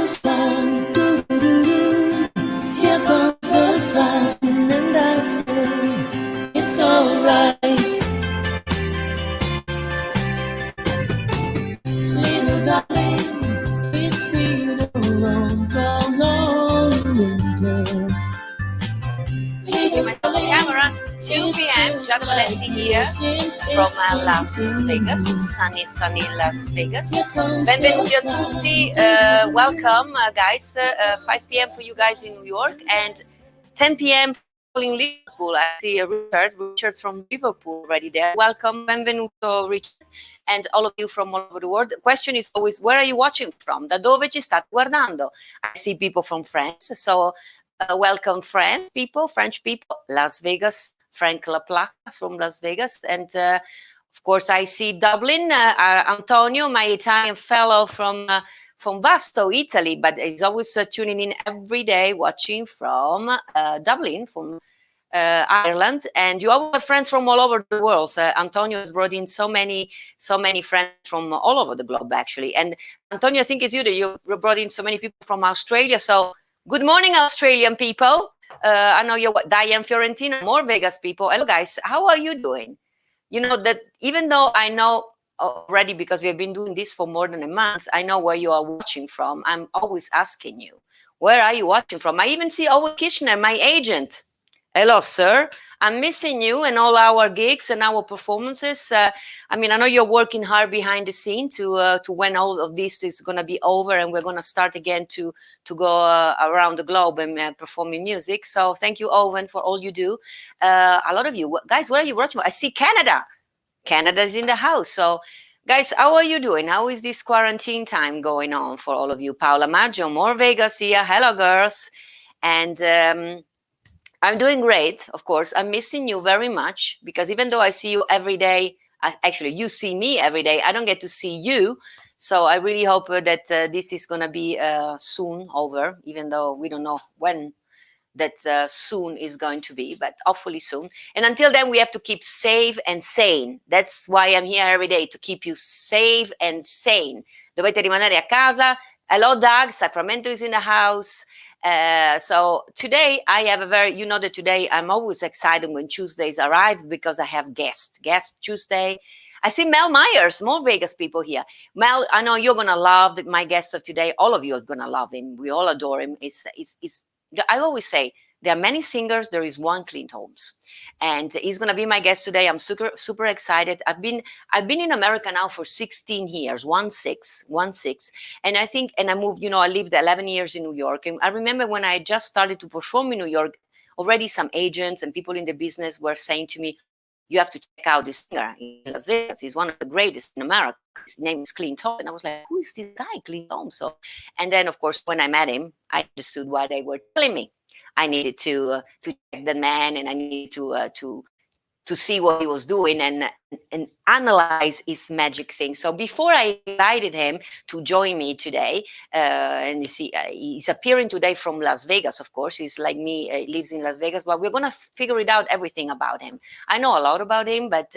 the sun, doo-doo-doo-doo. Here comes the sun, and I say it's alright. Little darling, it's been a long, long winter. Camera, 2 p.m. Giada Valenti here from Las Vegas, sunny Las Vegas. Benvenuti a tutti. Welcome, guys. 5 p.m. for you guys in New York and 10 p.m. in Liverpool. I see Richard from Liverpool already there. Welcome, benvenuto, Richard, and all of you from all over the world. The question is always, where are you watching from? Da dove ci state guardando? I see people from France, so welcome French people, Las Vegas, Frank LaPlaca from Las Vegas, and of course I see Dublin, Antonio, my Italian fellow from Vasto, Italy, but he's always tuning in every day, watching from Dublin, from Ireland, and you all have friends from all over the world. Antonio has brought in so many friends from all over the globe, actually. And Antonio, I think it's you that you brought in so many people from Australia. So good morning, Australian people. I know you're Diane Fiorentina, more Vegas people. Hello, guys. How are you doing? You know that even though I know already, because we have been doing this for more than a month, I know where you are watching from. I'm always asking you, where are you watching from? I even see Owen Kishner, my agent. Hello, sir. I'm missing you and all our gigs and our performances. I mean, I know you're working hard behind the scene to when all of this is going to be over and we're going to start again to go around the globe and performing music. So thank you, Owen, for all you do. A lot of you guys, where are you watching? I see Canada. Canada's in the house. So guys, how are you doing? How is this quarantine time going on for all of you? Paola Maggio, more Vegas here. Hello, girls. And I'm doing great, of course. I'm missing you very much because even though I see you every day, actually you see me every day, I don't get to see you. So I really hope that this is going to be soon over, even though we don't know when that soon is going to be, but hopefully soon. And until then, we have to keep safe and sane. That's why I'm here every day, to keep you safe and sane. Dovete rimanere a casa. Hello, Doug. Sacramento is in the house. So today I have a very, you know that today I'm always excited when Tuesdays arrive because I have guest Tuesday. I see Mel Myers, more Vegas people here. Mel, I know you're going to love my guest of today. All of you are going to love him. We all adore him. I always say there are many singers. There is one Clint Holmes, and he's going to be my guest today. I'm super excited. I've been in America now for 16 years, 16, and I think, and I moved. I lived 11 years in New York, and I remember when I just started to perform in New York, already some agents and people in the business were saying to me, "You have to check out this singer in Las Vegas. He's one of the greatest in America. His name is Clint Holmes." And I was like, "Who is this guy, Clint Holmes?" So, and then of course when I met him, I understood why they were telling me. I needed to check the man, and I needed to see what he was doing and analyze his magic thing. So before I invited him to join me today, and you see, he's appearing today from Las Vegas. Of course, he's like me, he lives in Las Vegas. But we're gonna figure it out, everything about him. I know a lot about him, but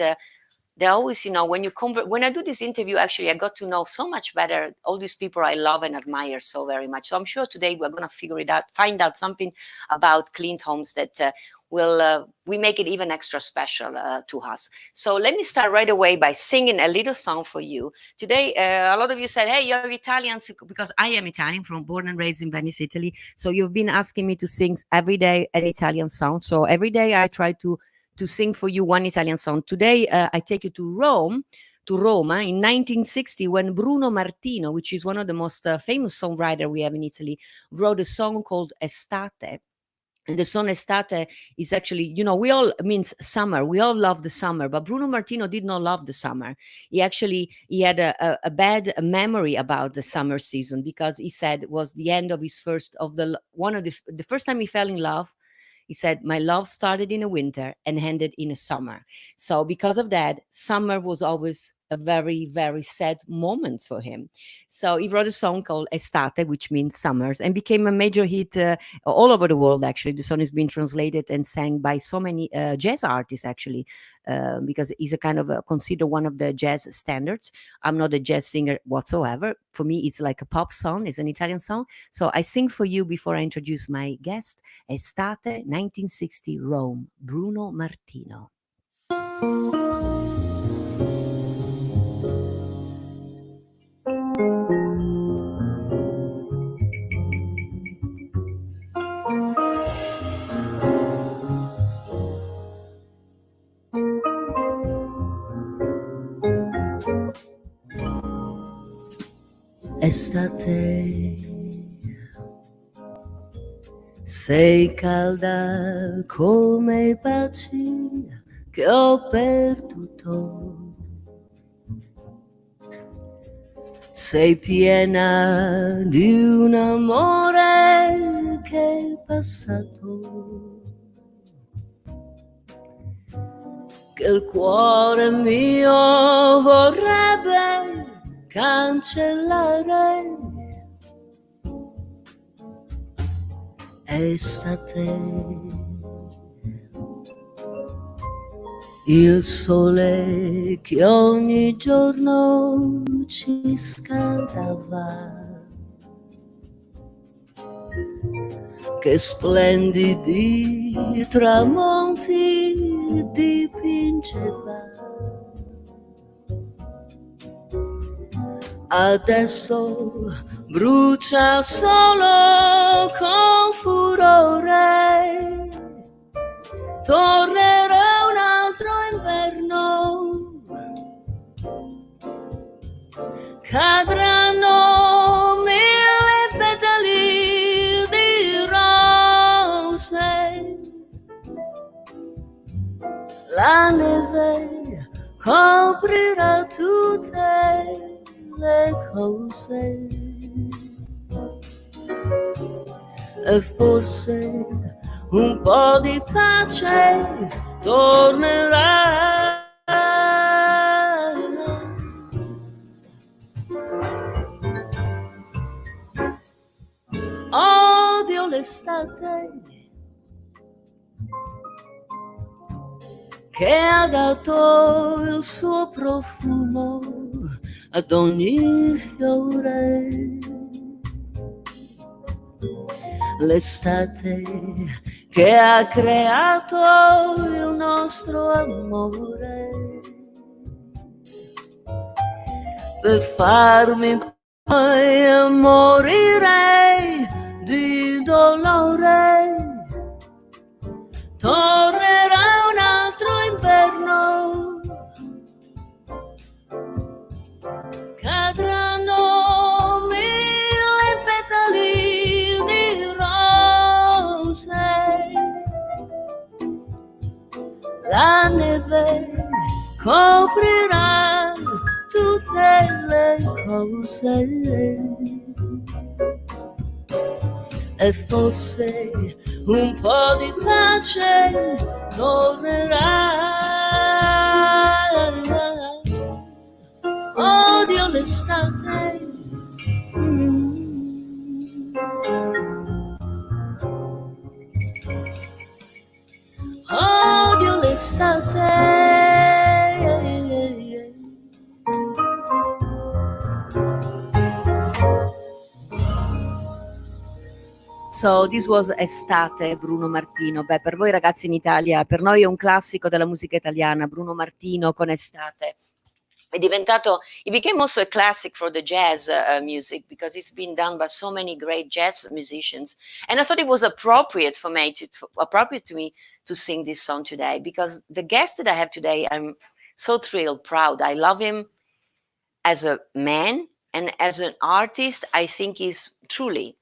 they're always, when I do this interview, actually, I got to know so much better all these people I love and admire so very much. So I'm sure today we're going to figure it out, find out something about Clint Holmes that we make it even extra special to us. So let me start right away by singing a little song for you. Today, a lot of you said, "Hey, you're Italian," because I am Italian, born and raised in Venice, Italy. So you've been asking me to sing every day an Italian song. So every day I try to sing for you one Italian song. Today, I take you to Roma in 1960, when Bruno Martino, which is one of the most famous songwriter we have in Italy, wrote a song called Estate. And the song Estate is actually, we all means summer. We all love the summer, but Bruno Martino did not love the summer. He had a bad memory about the summer season, because he said it was the end of his the first time he fell in love. He said, "My love started in a winter and ended in a summer." So because of that, summer was always a very, very sad moment for him. So he wrote a song called Estate, which means summers, and became a major hit all over the world, actually. The song has been translated and sang by so many jazz artists, actually, because he's a kind of considered one of the jazz standards. I'm not a jazz singer whatsoever. For me, it's like a pop song. It's an Italian song. So I sing for you before I introduce my guest, Estate 1960 Rome, Bruno Martino. Estate, sei calda come i baci che ho perduto. Sei piena di un amore che è passato, che il cuore mio vorrebbe cancellare. Estate, il sole che ogni giorno ci scaldava, che splendidi tramonti dipingeva. Adesso brucia solo con furore, tornerà un altro inverno, cadranno mille petali di rose, la neve coprirà tutte le cose e forse un po' di pace tornerà. Odio l'estate che ha dato il suo profumo ad ogni fiore. L'estate che ha creato il nostro amore per farmi poi morire di dolore. Tornerà un altro inverno, cadranno mille petali di rose, la neve coprirà tutte le cose e forse un po' di pace tornerà. Odio l'estate, odio l'estate. So this was Estate, Bruno Martino. Beh, per voi ragazzi in Italia, per noi è un classico della musica italiana, Bruno Martino con Estate. È diventato, it became also a classic for the jazz music because it's been done by so many great jazz musicians. And I thought it was appropriate to me to sing this song today because the guest that I have today, I'm so thrilled, proud. I love him as a man and as an artist. I think he's truly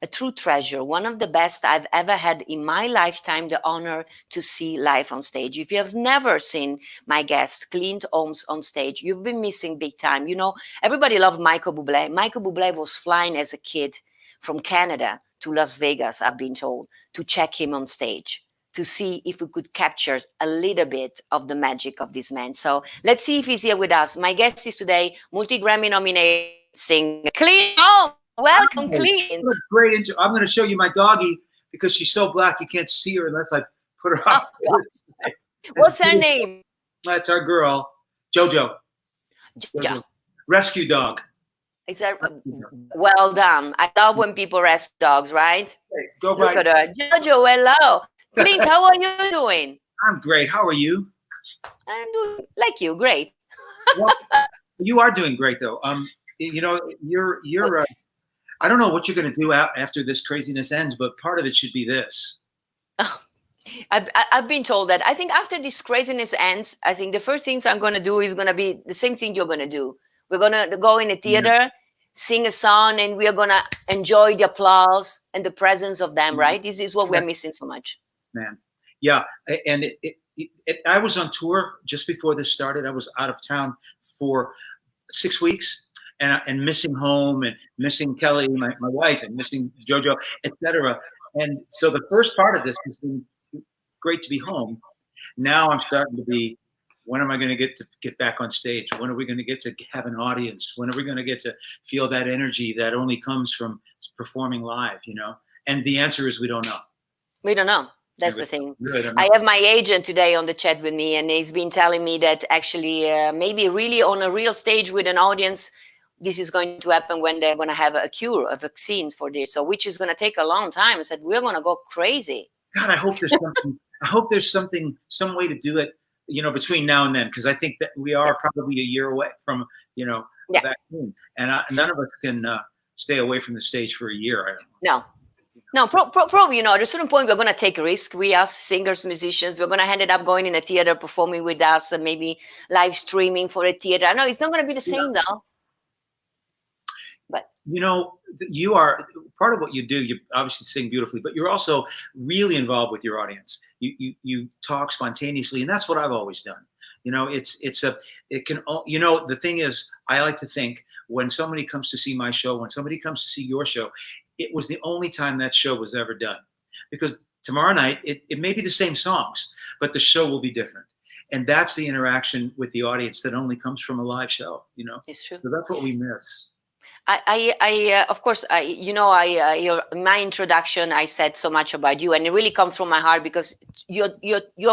a true treasure, one of the best I've ever had in my lifetime the honor to see live on stage. If you have never seen my guest, Clint Holmes, on stage, you've been missing big time. You know, everybody loved Michael Bublé. Michael Bublé was flying as a kid from Canada to Las Vegas, I've been told, to check him on stage, to see if we could capture a little bit of the magic of this man. So let's see if he's here with us. My guest is today multi-Grammy nominated singer Clint Holmes. Welcome, Clint. What a great intro. I'm going to show you my doggie because she's so black you can't see her unless I put her up. Oh, what's her name? That's our girl, Jojo. Jojo. Rescue dog. Is that well done? I love when people rescue dogs, right? Hey, go Look by. at her. Jojo, hello. Clint, how are you doing? I'm great. How are you? I'm doing like you, great. Well, you are doing great though. You know, you're I don't know what you're going to do after this craziness ends, but part of it should be this. Oh, I've been told that. I think after this craziness ends, I think the first things I'm going to do is going to be the same thing you're going to do. We're going to go in a theater, sing a song, and we are going to enjoy the applause and the presence of them, right? This is what we're missing so much. Man. Yeah. And I was on tour just before this started. I was out of town for 6 weeks and missing home and missing Kelly, my wife, and missing Jojo, etc. And so the first part of this has been great to be home. Now I'm starting to be, when am I going to get back on stage? When are we going to get to have an audience? When are we going to get to feel that energy that only comes from performing live, you know? And the answer is we don't know. We don't know. That's the thing. Really I have my agent today on the chat with me, and he's been telling me that actually maybe really on a real stage with an audience, this is going to happen when they're going to have a cure, a vaccine for this, so which is going to take a long time. I said, we're going to go crazy. God, I hope there's something. I hope there's some way to do it, you know, between now and then, because I think that we are probably a year away from, you know, a vaccine, and none of us can stay away from the stage for a year. I don't know. No, probably, you know, at a certain point, we're going to take a risk. We are singers, musicians. We're going to end it up going in a theater, performing with us, and maybe live streaming for a theater. I know it's not going to be the same, though. But you know, you are part of what you do. You obviously sing beautifully, but you're also really involved with your audience. You talk spontaneously, and that's what I've always done. You know, you know, the thing is, I like to think when somebody comes to see my show, when somebody comes to see your show, it was the only time that show was ever done, because tomorrow night it may be the same songs, but the show will be different. And that's the interaction with the audience that only comes from a live show, you know? It's true. So that's what we miss. Of course, you know, in my introduction, I said so much about you, and it really comes from my heart because you're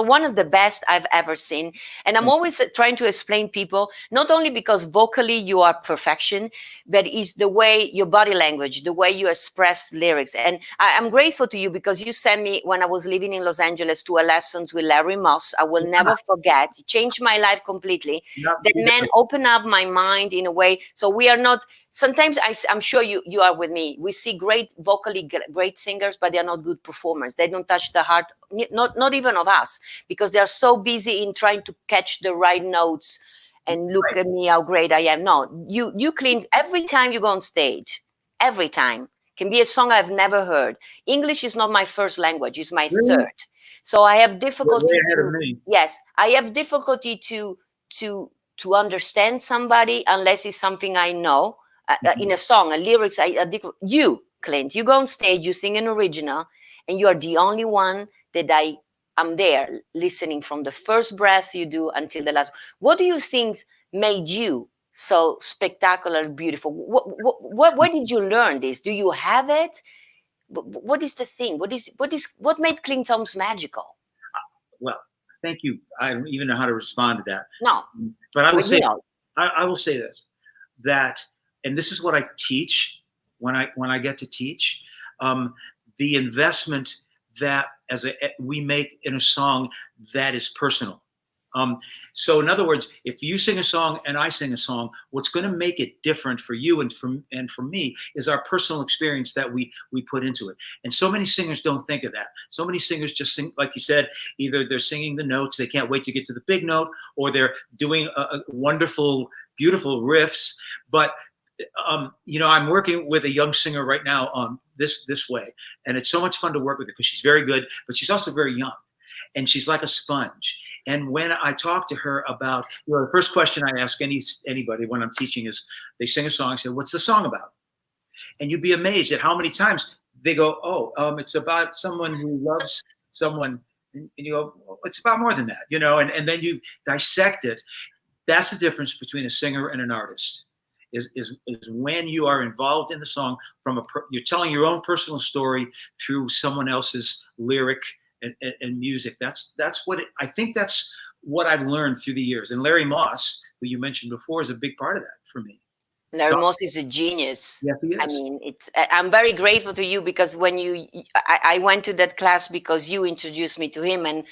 one of the best I've ever seen. And I'm always trying to explain people, not only because vocally you are perfection, but it's the way your body language, the way you express lyrics. And I'm grateful to you because you sent me, when I was living in Los Angeles, to a lessons with Larry Moss. I will never forget. It changed my life completely. That man opened up my mind in a way. So we are not. Sometimes I'm sure you are with me. We see vocally great singers, but they're not good performers. They don't touch the heart, not even of us, because they're so busy in trying to catch the right notes and look at me, how great I am. No, you Clint, every time you go on stage, every time, can be a song I've never heard. English is not my first language, it's my third. So I have difficulty I have difficulty to understand somebody unless it's something I know. In a song, a lyrics, you, Clint, you go on stage, you sing an original, and you are the only one that I'm there listening from the first breath you do until the last. What do you think made you so spectacular, beautiful? Where did you learn this? Do you have it? What is the thing? What made Clint Holmes magical? Well, thank you. I don't even know how to respond to that. No, but I will say, I will say this, that. And this is what I teach when I get to teach, the investment that we make in a song that is personal. So in other words, if you sing a song and I sing a song, what's going to make it different for you and for me is our personal experience that we put into it. And so many singers don't think of that. So many singers just sing, like you said, either they're singing the notes, they can't wait to get to the big note, or they're doing a wonderful, beautiful riffs. But you know, I'm working with a young singer right now on this way, and it's so much fun to work with her because she's very good, but she's also very young, and she's like a sponge. And when I talk to her about, you know, the first question I ask anybody when I'm teaching is, they sing a song, I say, "What's the song about?" And you'd be amazed at how many times they go, "Oh, it's about someone who loves someone And you go, well, it's about more than that, and then you dissect it. That's the difference between a singer and an artist. Is when you are involved in the song you're telling your own personal story through someone else's lyric and music. That's what I think that's what I've learned through the years. And Larry Moss, who you mentioned before, is a big part of that for me. Larry Moss is a genius. Yes, he is. I mean, I'm very grateful to you because when I went to that class because you introduced me to him, and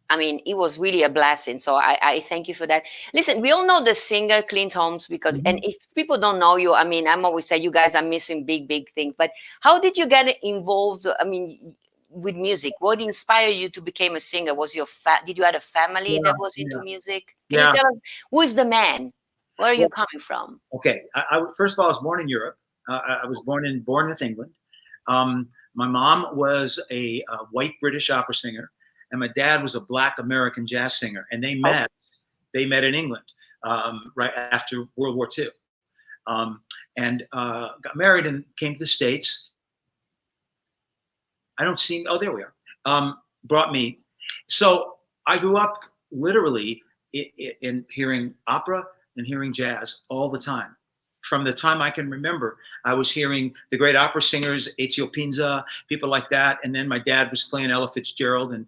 I mean, it was really a blessing. So I thank you for that. Listen, we all know the singer Clint Holmes because, and if people don't know you, I mean, I'm always say you guys are missing big things. But how did you get involved? I mean, with music, what inspired you to become a singer? Was did you have a family that was into music? Can you tell us who is the man? Where are you coming from? Okay, I first of all, I was born in Europe. I was born in Bournemouth, England. My mom was a white British opera singer, and my dad was a black American jazz singer. And they met. They met in England right after World War II, and got married and came to the States. I don't see. Oh, there we are. Brought me. So I grew up literally in hearing opera and hearing jazz all the time. From the time I can remember, I was hearing the great opera singers, Ezio Pinza, people like that. And then my dad was playing Ella Fitzgerald and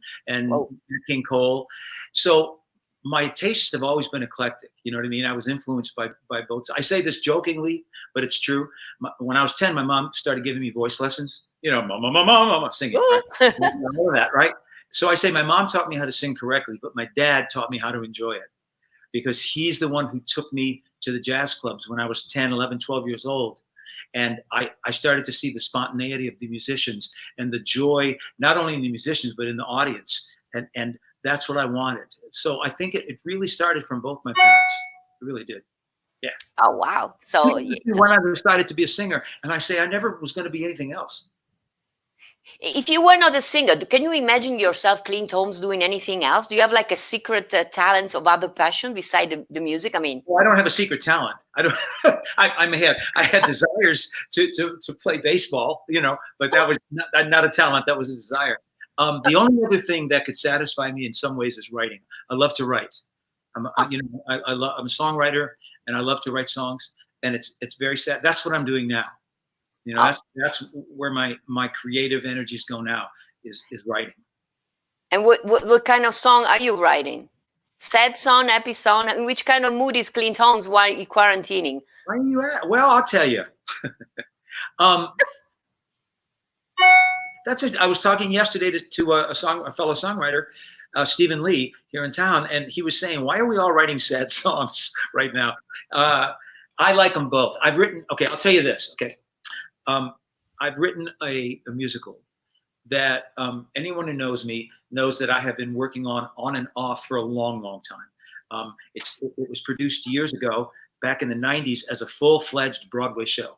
King Cole. So my tastes have always been eclectic. You know what I mean? I was influenced by both. I say this jokingly, but it's true. When I was 10, my mom started giving me voice lessons. Mama, singing, right? All of that, right? So I say my mom taught me how to sing correctly, but my dad taught me how to enjoy it, because he's the one who took me to the jazz clubs when I was 10, 11, 12 years old. And I started to see the spontaneity of the musicians and the joy, not only in the musicians, but in the audience. And that's what I wanted. So I think it really started from both my parents. It really did. Yeah. Oh, wow. So when I decided to be a singer, and I say I never was going to be anything else. If you were not a singer, can you imagine yourself, Clint Holmes, doing anything else? Do you have like a secret talents of other passion beside the music? I mean, well, I don't have a secret talent. I don't. I had desires to play baseball, but that was not a talent. That was a desire. The only other thing that could satisfy me in some ways is writing. I love to write. I'm a songwriter, and I love to write songs. And it's very sad. That's what I'm doing now. That's where my creative energies go now is writing. And what kind of song are you writing? Sad song, happy song? And which kind of mood is Clint Holmes while you're quarantining? Where are you at? Well, I'll tell you. I was talking yesterday to a fellow songwriter, Stephen Lee, here in town, and he was saying, "Why are we all writing sad songs right now?" I like them both. I've written. Okay, I'll tell you this. Okay. I've written a musical that anyone who knows me knows that I have been working on and off for a long time. It was produced years ago, back in the 90s, as a full-fledged Broadway show.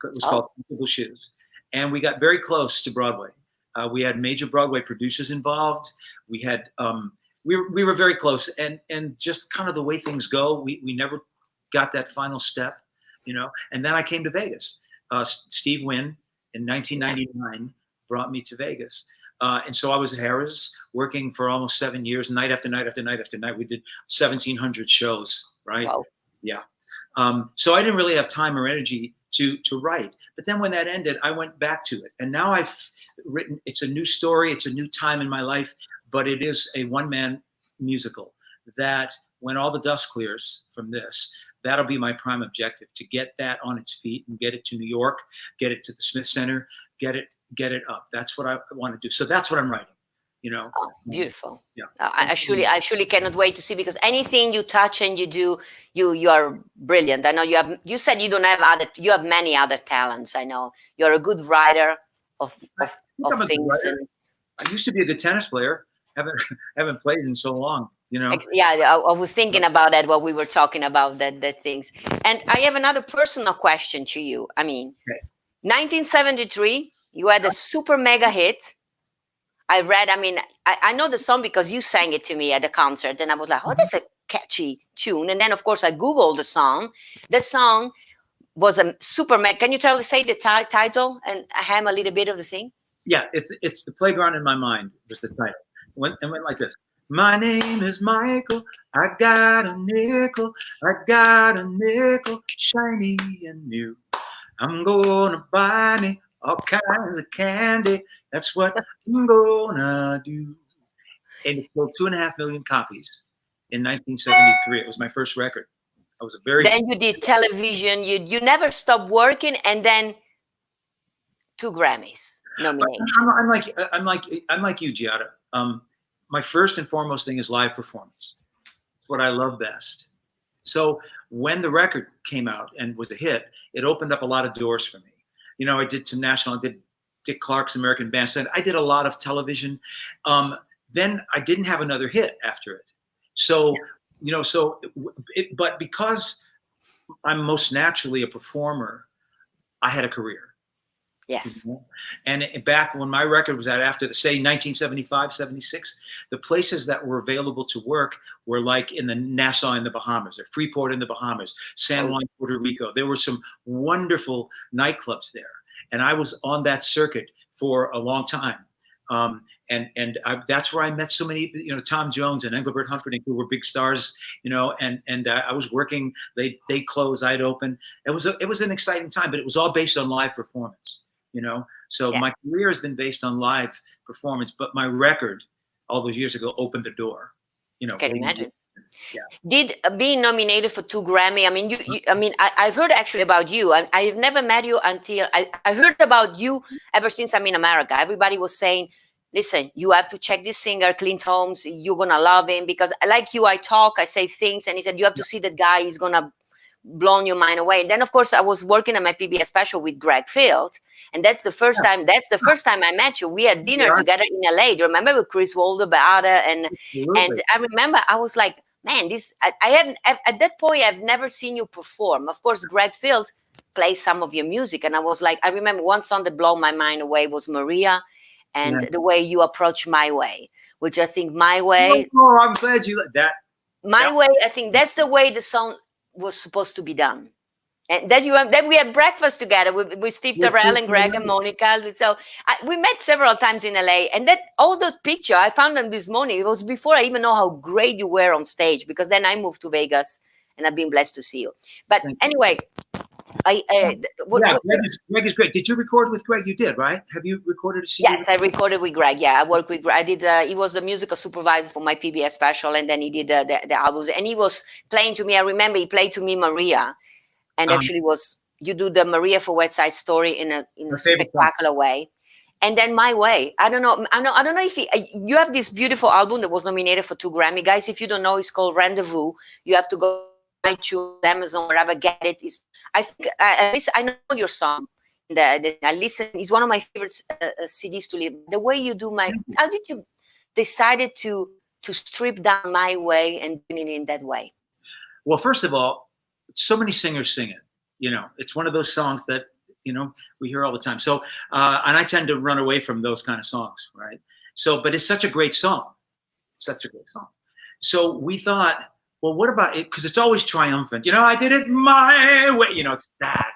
It was called Comfortable Shoes. And we got very close to Broadway. We had major Broadway producers involved. We had we were very close, and just kind of the way things go, we never got that final step, And then I came to Vegas. Steve Wynn in 1999 brought me to Vegas. And so I was at Harrah's working for almost 7 years, night after night after night after night. We did 1,700 shows, right? Wow. Yeah. So I didn't really have time or energy to write. But then when that ended, I went back to it. And now I've written, it's a new story. It's a new time in my life, but it is a one-man musical that when all the dust clears from this, that'll be my prime objective, to get that on its feet and get it to New York, get it to the Smith Center, get it up. That's what I want to do. So that's what I'm writing, Oh, beautiful. Yeah. I surely cannot wait to see, because anything you touch and you do, you are brilliant. I know you said you don't have you have many other talents. I know you're a good writer of things. I used to be a good tennis player. Haven't played in so long. Yeah, I was thinking about that while we were talking about that things. And I have another personal question to you. I mean, 1973, you had a super mega hit. I know the song because you sang it to me at the concert, and I was like, oh, that's a catchy tune. And then, of course, I Googled the song. That song was a super mega. Can you say the title and ham a little bit of the thing? Yeah, it's The Playground in My Mind was the title. it went like this. My name is Michael. I got a nickel. I got a nickel, shiny and new. I'm gonna buy me all kinds of candy. That's what I'm gonna do. And it sold 2.5 million copies in 1973. It was my first record. I was a very. Then you did television. You never stopped working, and then 2 Grammys nominations. I'm like you, Giada. My first and foremost thing is live performance. It's what I love best. So when the record came out and was a hit, it opened up a lot of doors for me. You know, I did some national. I did Dick Clark's American Bandstand. I did a lot of television. Then I didn't have another hit after it. So, you know, but because I'm most naturally a performer, I had a career. Yes. And back when my record was out after the, say, 1975, 76, the places that were available to work were like in the Nassau in the Bahamas, or Freeport in the Bahamas, San Juan, Puerto Rico. There were some wonderful nightclubs there. And I was on that circuit for a long time. That's where I met so many, you know, Tom Jones and Engelbert Humperdinck, who were big stars, you know, and I was working, they'd close, I'd open. It was an exciting time, but it was all based on live performance, you know? So my career has been based on live performance, but my record all those years ago opened the door, you know. Can imagine. Yeah. Did being nominated for 2 Grammy, I mean, I've heard actually about you. I've never met you until I heard about you ever since I'm in America. Everybody was saying, listen, you have to check this singer, Clint Holmes. You're going to love him, because like you, I talk, I say things. And he said, you have to see that guy. He's going to blow your mind away. And then, of course, I was working on my PBS special with Greg Field. And that's the first time. That's the first time I met you. We had dinner together in LA. Do you remember with Chris Waldebada? And I remember I was like, man, I haven't at that point. I've never seen you perform. Of course, Greg Field plays some of your music, and I was like, I remember one song that blew my mind away was Maria, and the way you approach My Way, which I think My Way. Oh, I'm glad you like that. My Way, I think that's the way the song was supposed to be done. And then we had breakfast together with Steve Terrell and Greg and Monica. So we met several times in LA. And that all those pictures, I found them this morning. It was before I even know how great you were on stage, because then I moved to Vegas and I've been blessed to see you. But anyway, Greg is great. Did you record with Greg? You did, right? Have you recorded a CD? Yes, I recorded with Greg. Yeah, I worked with Greg. I did. He was the musical supervisor for my PBS special, and then he did the albums. And he was playing to me. I remember he played to me Maria. And actually you do the Maria for West Side Story in a spectacular way. And then My Way. I don't know if you have this beautiful album that was nominated for 2 Grammy. Guys, if you don't know, it's called Rendezvous. You have to go to iTunes, Amazon, wherever, get it. I think at least I know your song. I listen. It's one of my favorite CDs to live. The way you do how did you decided to strip down My Way and doing it in that way? Well, first of all, so many singers sing it, you know. It's one of those songs that, you know, we hear all the time. So, and I tend to run away from those kind of songs, right? So, but it's such a great song. It's such a great song. So we thought, well, what about it? Because it's always triumphant. You know, I did it my way. You know, it's that.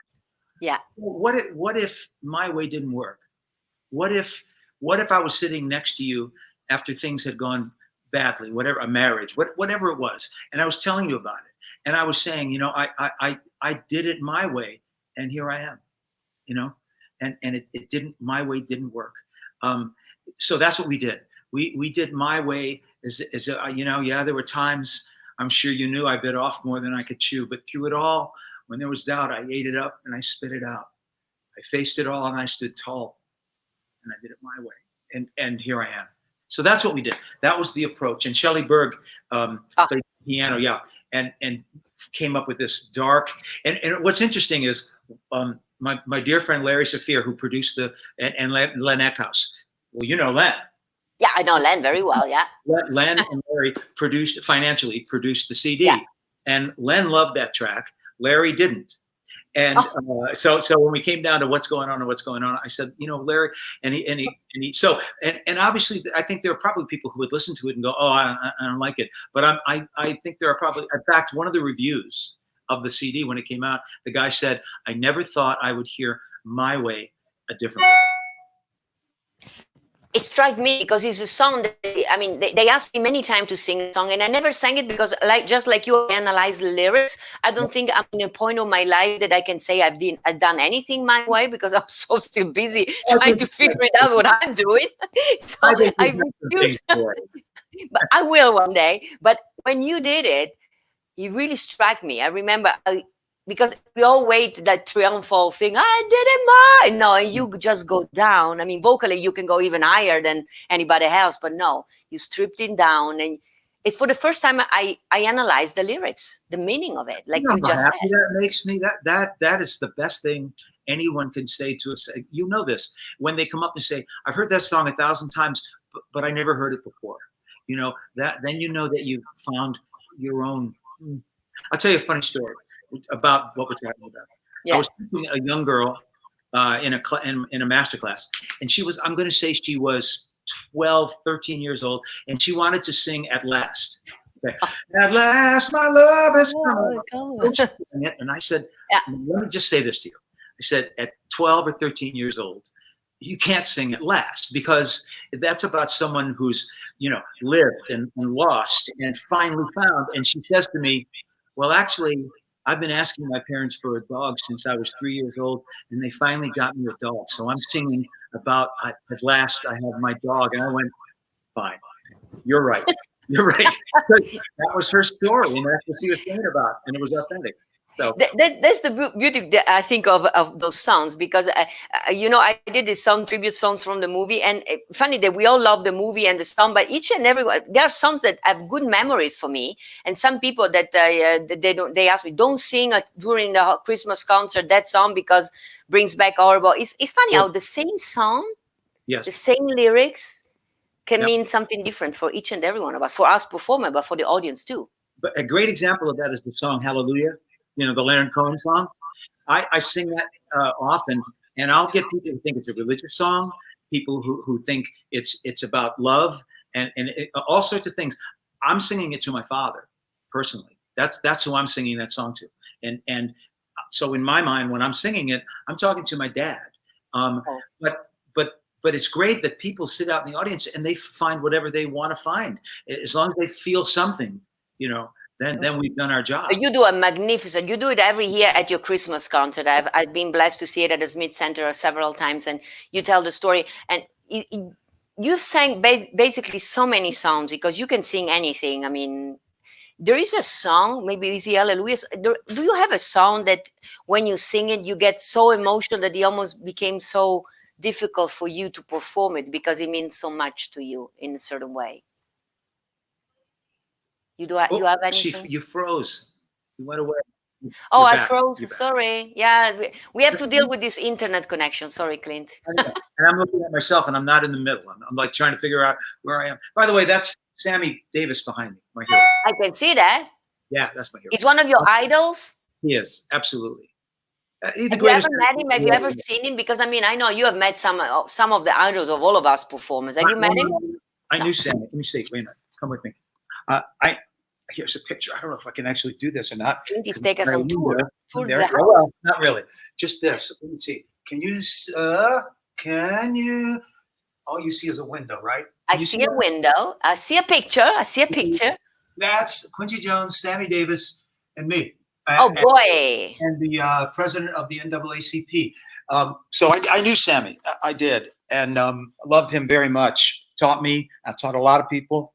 Yeah. What if My Way didn't work? What if I was sitting next to you after things had gone badly, whatever, a marriage, whatever it was, and I was telling you about it. And I was saying, you know, I did it my way, and here I am, you know, and it didn't, My Way didn't work. So that's what we did. We did My Way as you know, there were times, I'm sure you knew, I bit off more than I could chew, but through it all, when there was doubt, I ate it up and I spit it out. I faced it all and I stood tall, and I did it my way. And here I am. So that's what we did. That was the approach. And Shelley Berg played piano, and came up with this dark. And what's interesting is my dear friend Larry Saphir, who produced and Len Eckhouse. Well, you know Len. Yeah, I know Len very well. Yeah. Len and Larry financially produced the CD, and Len loved that track. Larry didn't. And so when we came down to what's going on, I said, you know, Larry, and obviously I think there are probably people who would listen to it and go, oh, I don't like it. But I think there are probably, in fact, one of the reviews of the CD when it came out, the guy said, I never thought I would hear My Way a different way. it struck me because it's a song that they asked me many times to sing a song, and I never sang it because, just like you analyze the lyrics, I don't think I'm in a point of my life that I can say I've done anything my way, because I'm so still busy trying to figure it out what I'm doing. So I think I you refuse. But I will one day. But when you did it, it really struck me. I remember, because we all wait that triumphal thing. I did it more. No, and you just go down. I mean, vocally, you can go even higher than anybody else, but no, you stripped it down. And it's for the first time I analyzed the lyrics, the meaning of it, like you just said. That makes me, that is the best thing anyone can say to us. You know this, when they come up and say, I've heard that song 1,000 times, but I never heard it before. You know, then you know that you've found your own. I'll tell you a funny story about what we're talking about. Yeah. I was teaching a young girl in a master class, and she was, I'm going to say she was 12, 13 years old, and she wanted to sing At Last. Okay. At last, my love has come. And I said, let me just say this to you. I said, at 12 or 13 years old, you can't sing At Last, because that's about someone who's, lived and lost and finally found. And she says to me, well, actually, I've been asking my parents for a dog since I was 3 years old, and they finally got me a dog. So I'm singing about At Last I have my dog. And I went, fine, you're right. You're right. That was her story, and that's what she was singing about, and it was authentic. So that's the beauty, I think, of those songs, because I did this song, tribute songs from the movie, and funny that we all love the movie and the song, but each and every one, there are songs that have good memories for me, and some people that they ask me, don't sing during the Christmas concert that song because brings back horrible. It's funny how the same song, yes, the same lyrics can mean something different for each and every one of us, for us performer, but for the audience too. But a great example of that is the song Hallelujah, the Leonard Cohen song. I sing that often, and I'll get people who think it's a religious song, people who think it's about love, and all sorts of things. I'm singing it to my father personally. That's who I'm singing that song to. And so in my mind, when I'm singing it, I'm talking to my dad. But it's great that people sit out in the audience and they find whatever they want to find. As long as they feel something, then we've done our job. You do a magnificent, you do it every year at your Christmas concert. I've been blessed to see it at the Smith Center several times, and you tell the story. And you sang basically so many songs, because you can sing anything. I mean, there is a song, maybe it's the Hallelujah. Do you have a song that when you sing it, you get so emotional that it almost became so difficult for you to perform it because it means so much to you in a certain way? You have anything? You froze. You went away. Oh, I froze. Sorry. Yeah, we have to deal with this internet connection. Sorry, Clint. And I'm looking at myself, and I'm not in the middle. I'm like trying to figure out where I am. By the way, that's Sammy Davis behind me, my hero. I can see that. Yeah, that's my hero. He's one of your idols? He is, absolutely. Have you ever met him? Have you ever seen him? Because, I mean, I know you have met some of the idols of all of us performers. Have you met him? I knew Sammy. Let me see. Wait a minute. Come with me. Here's a picture. I don't know if I can actually do this or not. He's taking some tour. Well, not really. Just this. Let me see. Can you? All you see is a window, right? I see a window. I see a picture. That's Quincy Jones, Sammy Davis, and me. Oh, boy. And the president of the NAACP. So I knew Sammy. I did. And loved him very much. Taught me. I taught a lot of people.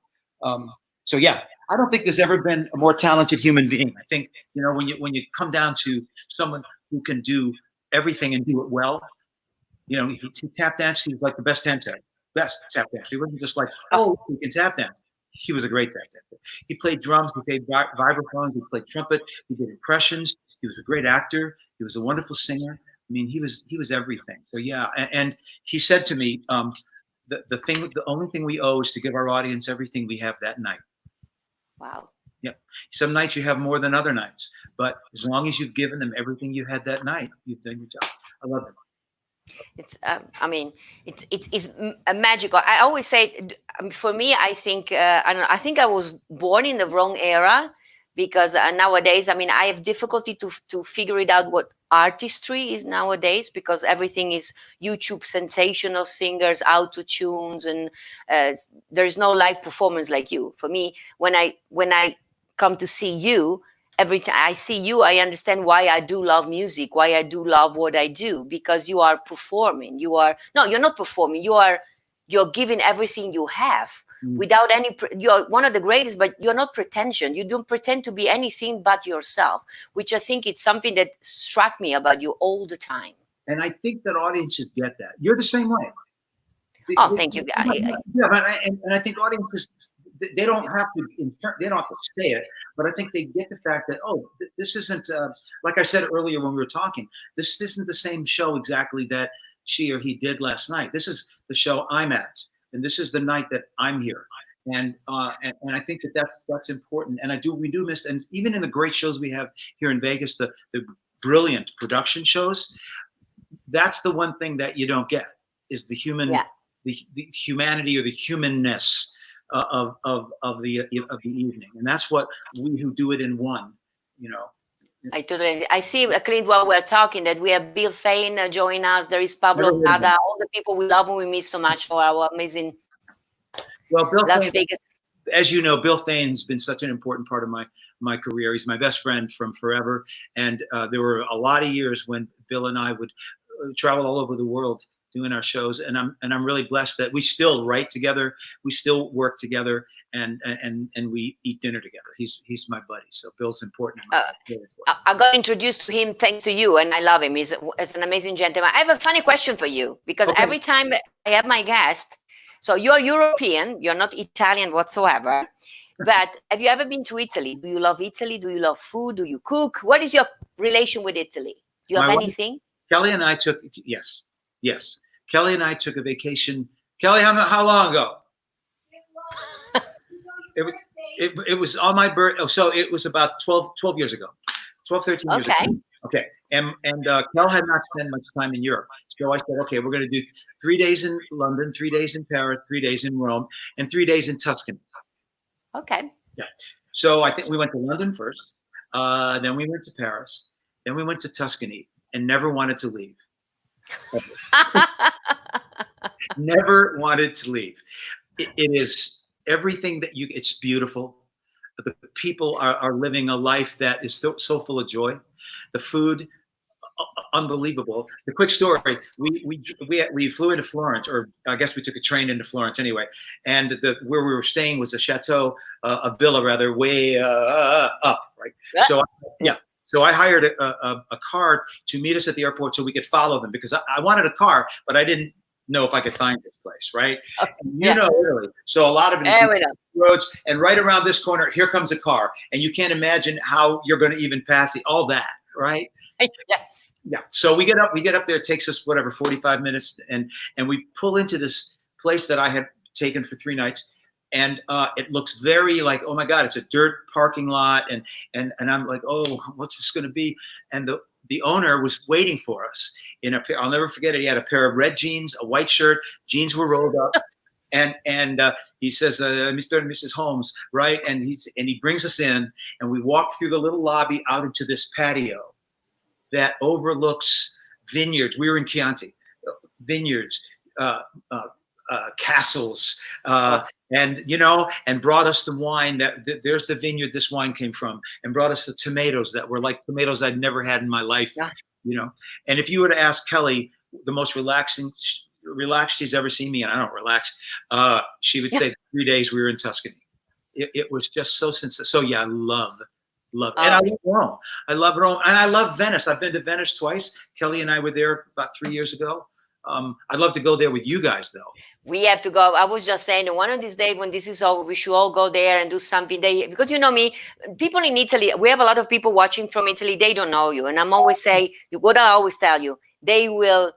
So, yeah. I don't think there's ever been a more talented human being. I think, when you come down to someone who can do everything and do it well, he tap danced. He was like the best tap dancer. He wasn't just like, he can tap dance. He was a great tap dancer. He played drums. He played vibraphones. He played trumpet. He did impressions. He was a great actor. He was a wonderful singer. I mean, he was everything. So yeah, and he said to me, the only thing we owe is to give our audience everything we have that night. Wow. Yeah. Some nights you have more than other nights, but as long as you've given them everything you had that night, you've done your job. I love it. It's a magical. I always say, for me, I think I was born in the wrong era, because nowadays, I mean, I have difficulty to figure it out what artistry is nowadays, because everything is YouTube sensational singers, auto tunes, and there is no live performance like you. For me, when I come to see you, every time I see you, I understand why I do love music, why I do love what I do, because you are performing. You're not performing. You're giving everything you have. Without any, you're one of the greatest, but you're not pretentious. You don't pretend to be anything but yourself, which I think it's something that struck me about you all the time. And I think that audiences get that. You're the same way. Oh, thank you. Yeah, and I think audiences, they don't have to say it, but I think they get the fact that, oh, this isn't, like I said earlier when we were talking, this isn't the same show exactly that she or he did last night. This is the show I'm at, and this is the night that I'm here. And I think that that's important. And we do miss, and even in the great shows we have here in Vegas, the brilliant production shows, that's the one thing that you don't get, is the human, the humanity or the humanness of the evening. And that's what we who do it in one, you know. I see, Clint, while we're talking, that we have Bill Fain join us. There is Pablo Giada, all the people we love and we miss so much for our amazing Las Vegas. As you know, Bill Fain has been such an important part of my career. He's my best friend from forever. And there were a lot of years when Bill and I would travel all over the world doing our shows, and I'm really blessed that we still write together, we still work together, and we eat dinner together. He's my buddy, so Bill's important. I got introduced to him thanks to you, and I love him. He's an amazing gentleman. I have a funny question for you, because every time I have my guest, so you're European, you're not Italian whatsoever, but have you ever been to Italy? Do you love Italy? Do you love food? Do you cook? What is your relation with Italy? Do you have anything? Kelly and I took, yes. Kelly and I took a vacation. Kelly, how long ago? It was on my birthday. Oh, so it was about 12 years ago. 12, 13 years ago. Okay. And Kel had not spent much time in Europe. So I said, okay, we're going to do 3 days in London, 3 days in Paris, 3 days in Rome, and 3 days in Tuscany. Okay. Yeah. So I think we went to London first. Then we went to Paris. Then we went to Tuscany, and never wanted to leave. Never wanted to leave. It is everything that it's beautiful. The people are living a life that is so full of joy. The food, unbelievable. The quick story: we flew into Florence, or I guess we took a train into Florence anyway. And where we were staying was a chateau, a villa rather, way up, right? So So I hired a car to meet us at the airport so we could follow them, because I wanted a car, but I didn't know if I could find this place, right? You know Italy. So a lot of it is roads, and right around this corner, here comes a car, and you can't imagine how you're going to even pass all that, right? Yes. Yeah. So we get up there. It takes us 45 minutes, and we pull into this place that I had taken for 3 nights. And it looks very like, oh my God, it's a dirt parking lot, and I'm like, oh, what's this going to be? And the owner was waiting for us in a pair. I'll never forget it. He had a pair of red jeans, a white shirt. Jeans were rolled up, and he says, Mr. and Mrs. Holmes, right? And he brings us in, and we walk through the little lobby out into this patio that overlooks vineyards. We were in Chianti, vineyards, castles, and brought us the wine there's the vineyard this wine came from, and brought us the tomatoes that were like tomatoes I'd never had in my life, And if you were to ask Kelly the most relaxed she's ever seen me, and I don't relax, she would say 3 days we were in Tuscany. It was just so sincere. So yeah, I love. And I love Rome. I love Rome, and I love Venice. I've been to Venice twice. Kelly and I were there about 3 years ago. I'd love to go there with you guys, though. We have to go. I was just saying, one of these days when this is over, we should all go there and do something. Because you know me, people in Italy, we have a lot of people watching from Italy. They don't know you. And I'm always saying, what I always tell you, they will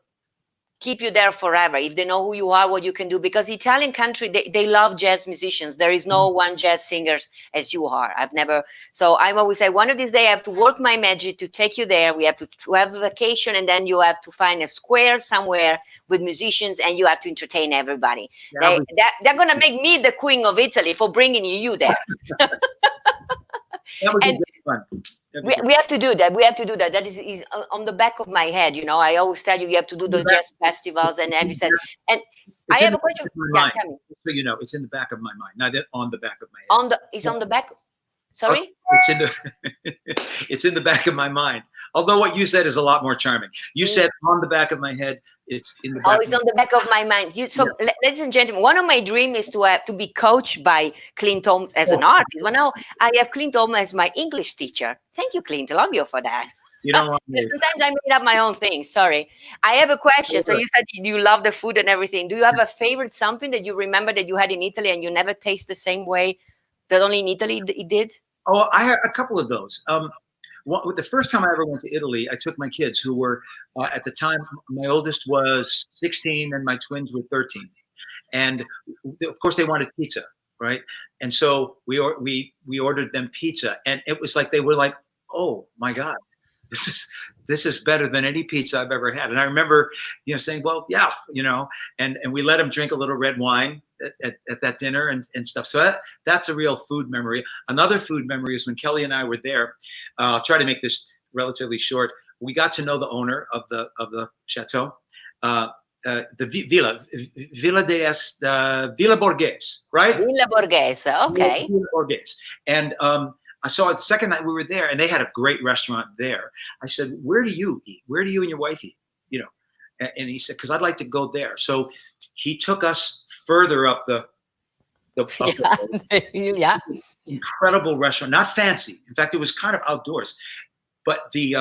keep you there forever if they know who you are, what you can do. Because the Italian country, they love jazz musicians. There is no one jazz singers as you are. So I'm always say, one of these days I have to work my magic to take you there. We have to have a vacation, and then you have to find a square somewhere with musicians, and you have to entertain everybody. They're going to make me the queen of Italy for bringing you there. That would be And great fun. we have to do that. We have to do that. That is on the back of my head. You know, I always tell you, you have to do the jazz festivals and everything. And I It's in have the a question. back of my Yeah, mind. tell me. So you know, it's in the back of my mind, not on the back of my head. It's on the back. Sorry? It's in the it's in the back of my mind. Although what you said is a lot more charming. You said on the back of my head. It's in the back. Oh, it's on the back of my mind. Ladies and gentlemen, one of my dreams is to be coached by Clint Holmes as an artist. Well, now I have Clint Holmes as my English teacher. Thank you, Clint. I love you for that. You know what? Sometimes I made up my own things. Sorry. I have a question. So you said you love the food and everything. Do you have a favorite something that you remember that you had in Italy and you never taste the same way that only in Italy it did? Oh, I had a couple of those. The first time I ever went to Italy, I took my kids who were at the time, my oldest was 16 and my twins were 13. And of course they wanted pizza, right? And so we ordered them pizza, and it was like, they were like, oh my God, this is better than any pizza I've ever had. And I remember, saying, well, yeah, and we let them drink a little red wine at that dinner and stuff. So that's a real food memory. Another food memory is when Kelly and I were there. I'll try to make this relatively short. We got to know the owner of the chateau, the Villa Borghese, right? Villa Borghese, okay. Villa Borghese. And I saw it the second night we were there, and they had a great restaurant there. I said, where do you eat? Where do you and your wife eat? And he said, because I'd like to go there. So he took us further up the yeah. Incredible restaurant, not fancy. In fact, it was kind of outdoors. But the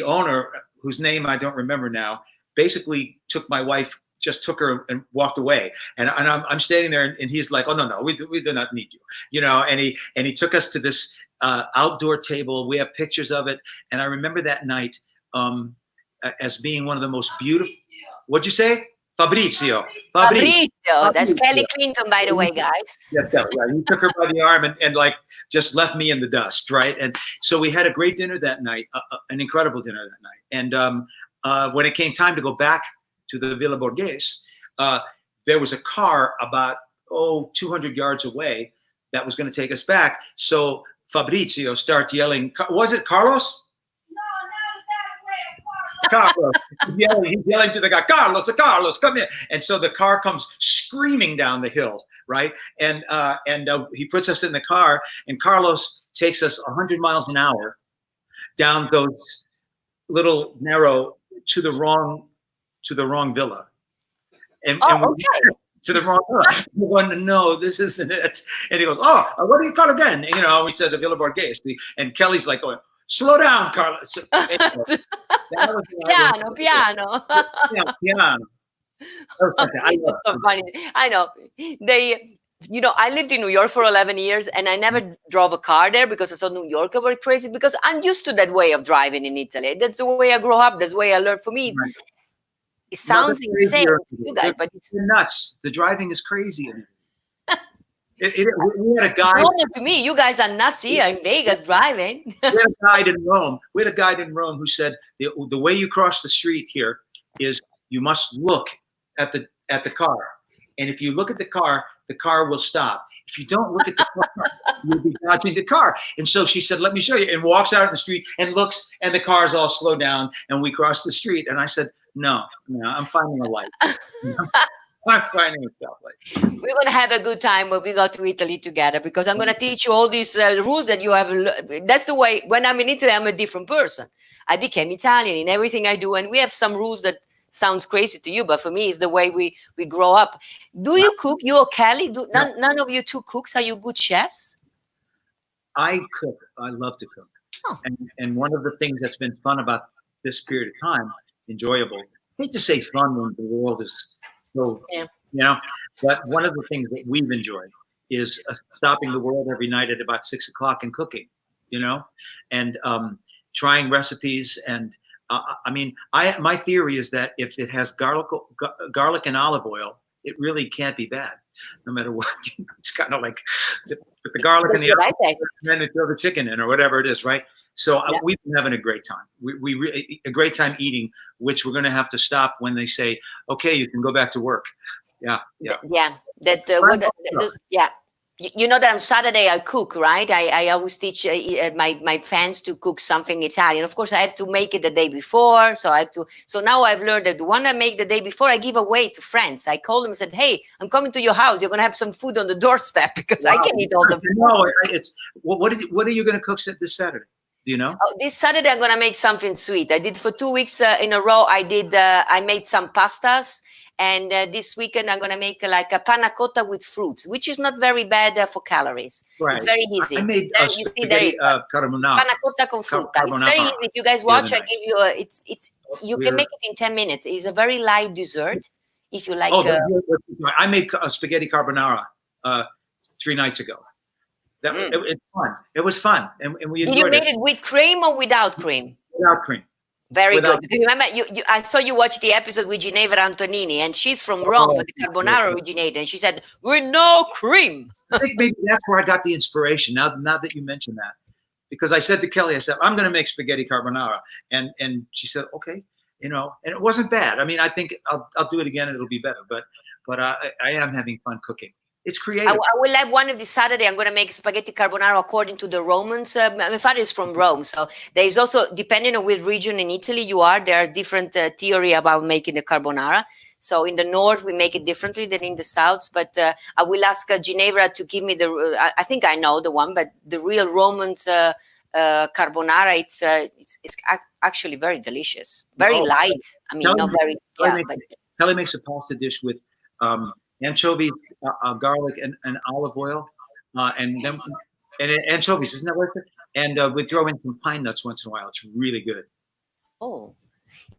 owner, whose name I don't remember now, basically took my wife, just took her and walked away. And I'm standing there, and he's like, oh, no, we do not need you. And he took us to this outdoor table. We have pictures of it. And I remember that night as being one of the most beautiful. What'd you say? Fabrizio. That's Kelly Clinton, by the way, guys. Yeah, right. He took her by the arm and like just left me in the dust, right? And so we had a great dinner that night, an incredible dinner that night. And when it came time to go back to the Villa Borghese, there was a car about 200 yards away that was going to take us back. So Fabrizio started yelling. Was it Carlos? Carlos. He's yelling to the guy, Carlos, come here. And so the car comes screaming down the hill, right? And he puts us in the car, and Carlos takes us 100 miles an hour down those little narrow to the wrong villa. And to the wrong villa. We're going, no, this isn't it. And he goes, what do you call again? And, we said the Villa Borghese. And Kelly's like going, slow down, Carlos. Piano. Piano. So funny. I know. I lived in New York for 11 years, and I never drove a car there because I saw New Yorkers were crazy, because I'm used to that way of driving in Italy. That's the way I grew up. That's the way I learned. For me, it sounds insane to you guys, but it's nuts. The driving is crazy. We had a guy. To me, you guys are nuts here in Vegas driving. We had a guide in Rome. Who said the way you cross the street here is you must look at the car, and if you look at the car will stop. If you don't look at the car, you'll be dodging the car. And so she said, "Let me show you," and walks out in the street and looks, and the cars all slow down, and we cross the street. And I said, "No, I'm finding a light." I'm finding a stoplight. We're going to have a good time when we go to Italy together, because I'm going to teach you all these rules that you have. That's the way, when I'm in Italy, I'm a different person. I became Italian in everything I do. And we have some rules that sounds crazy to you, but for me, it's the way we grow up. Do you cook? You or Kelly? None of you two cooks? Are you good chefs? I cook. I love to cook. Oh. And one of the things that's been fun about this period of time, enjoyable, I hate to say fun when the world is so, but one of the things that we've enjoyed is stopping the world every night at about 6 o'clock and cooking, and trying recipes. And my theory is that if it has garlic and olive oil, it really can't be bad, no matter what. It's kind of like put the garlic in the olive oil, and then they throw the chicken in or whatever it is, right? So we've been having a great time. A great time eating, which we're going to have to stop when they say, "Okay, you can go back to work." Yeah. You know that on Saturday I cook, right? I always teach my fans to cook something Italian. Of course, I have to make it the day before. So I have to. So now I've learned that when I make the day before, I give away to friends. I call them and said, "Hey, I'm coming to your house. You're gonna have some food on the doorstep because I can eat all the food." No, it's what are you going to cook this Saturday? Do you know? Oh, this Saturday I'm gonna make something sweet. I did for 2 weeks in a row. I made some pastas. And this weekend, I'm going to make like a panna cotta with fruits, which is not very bad for calories. Right. It's very easy. I made you see, there is carbonara. Panna cotta con frutta. It's very easy. If you guys watch, I give you you can make it in 10 minutes. It's a very light dessert. If you like. I made spaghetti carbonara 3 nights ago. It's fun. It was fun, and we enjoyed it. Did you make it with cream or without cream? Without cream. Very good. Because remember, I saw you watch the episode with Ginevra Antonini, and she's from Rome, but the carbonara originated, and she said, "With no cream." I think maybe that's where I got the inspiration. Now that you mention that, because I said to Kelly, I said, "I'm going to make spaghetti carbonara," and she said, "Okay," and it wasn't bad. I mean, I think I'll do it again, and it'll be better. But I am having fun cooking. It's creative. I will have one of this Saturday. I'm going to make spaghetti carbonara according to the Romans. My father is from Rome. So there is also, depending on which region in Italy you are, there are different theory about making the carbonara. So in the north, we make it differently than in the south. But I will ask Ginevra to give me I think I know the one, but the real Romans carbonara, it's actually very delicious. Very light. I mean, not very, Kelly makes a pasta dish with anchovy, garlic, and olive oil, and anchovies, isn't that what it is? And we throw in some pine nuts once in a while. It's really good. Oh,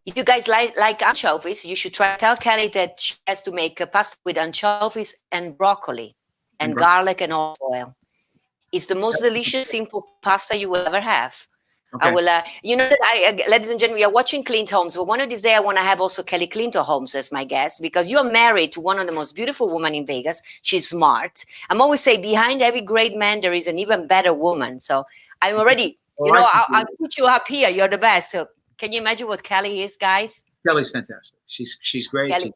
if you guys like anchovies, you should tell Kelly that she has to make a pasta with anchovies and broccoli and garlic and olive oil. It's the most delicious, simple pasta you will ever have. Okay. I will, that ladies and gentlemen, we are watching Clint Holmes, but one of these days I want to have also Kelly Clinton Holmes as my guest, because you are married to one of the most beautiful women in Vegas. She's smart. I'm always say behind every great man, there is an even better woman. So I'm already, I'll put you up here. You're the best. So can you imagine what Kelly is, guys? Kelly's fantastic. She's great. She's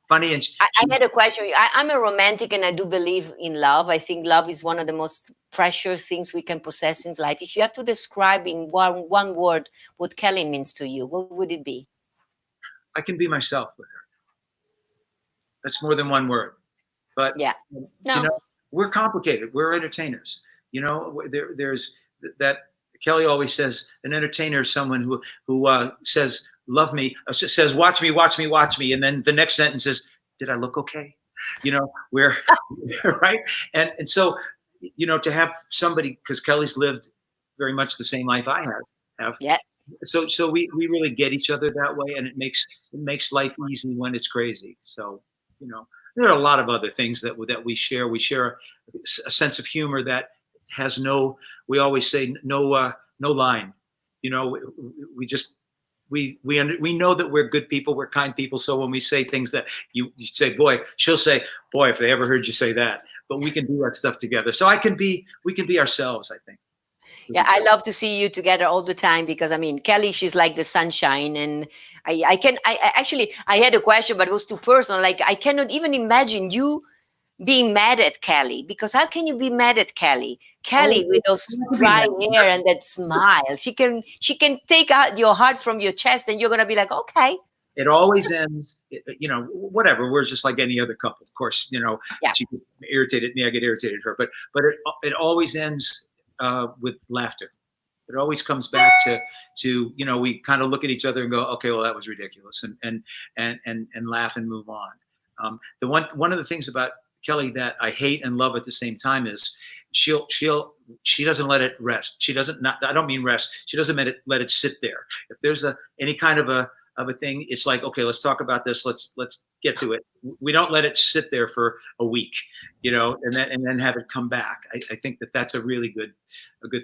funny. And I had a question. I'm a romantic and I do believe in love. I think love is one of the most precious things we can possess in life. If you have to describe in one word what Kelly means to you, what would it be? I can be myself with her. That's more than one word. But we're complicated. We're entertainers. There's that. Kelly always says an entertainer is someone who says, "Love me," says, "Watch me, watch me, watch me," and then the next sentence is, "Did I look okay?" We're right. And so, to have somebody, because Kelly's lived very much the same life I have. Yeah. So we really get each other that way, and it makes life easy when it's crazy. So, there are a lot of other things that we share. We share a sense of humor that has we always say no line. We know that we're good people, we're kind people. So when we say things that you say, boy, she'll say, boy, if they ever heard you say that. But we can do that stuff together. So we can be ourselves, I think. Yeah, I love to see you together all the time, because I mean, Kelly, she's like the sunshine, and I had a question, but it was too personal. Like, I cannot even imagine you being mad at Kelly, because how can you be mad at Kelly? Kelly with those dry hair and that smile, she can take out your heart from your chest, and you're gonna be like, okay. It always ends, whatever. We're just like any other couple, of course. She gets irritated at me, I get irritated at her, but it always ends with laughter. It always comes back to we kind of look at each other and go, okay, well, that was ridiculous, and laugh and move on. One of the things about Kelly that I hate and love at the same time is she doesn't let it rest. She doesn't, I don't mean rest. She doesn't let it sit there. If there's any kind of a thing, it's like, okay, let's talk about this. Let's get to it. We don't let it sit there for a week, and then have it come back. I think that's a really good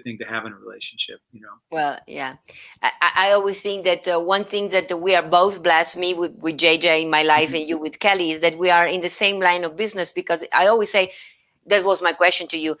thing to have in a relationship, Well, yeah. I always think that one thing that we are both blessed, me with JJ in my life and you with Kelly, is that we are in the same line of business, because I always say, that was my question to you.